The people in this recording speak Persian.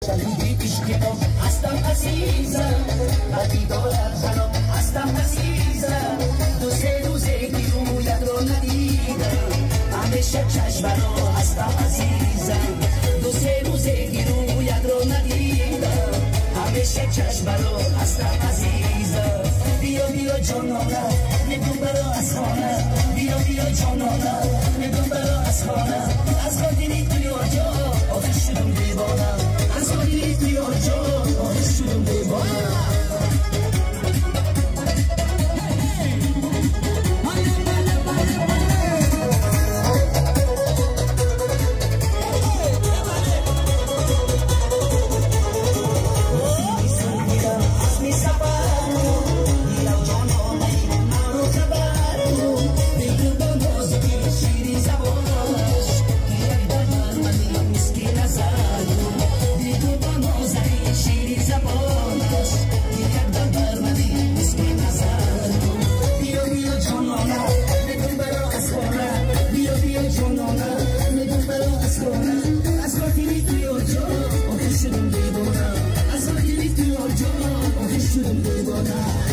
هستم عزیزم بدی دارد خراب هستم عزیزم دو سه روزه که رویت رو ندیدم همیشه چشم رو هستم عزیزم دو سه روزه که رویت رو ندیدم همیشه چشم رو هستم عزیزم بیا بیا جانانم نگون برا از خانه بیا بیا جانانم نگون برا از خانه از خاطری توی آجا آخه شدم دیوانم از خاطری توی آجا آخه شدم دیوانم Shouldn't be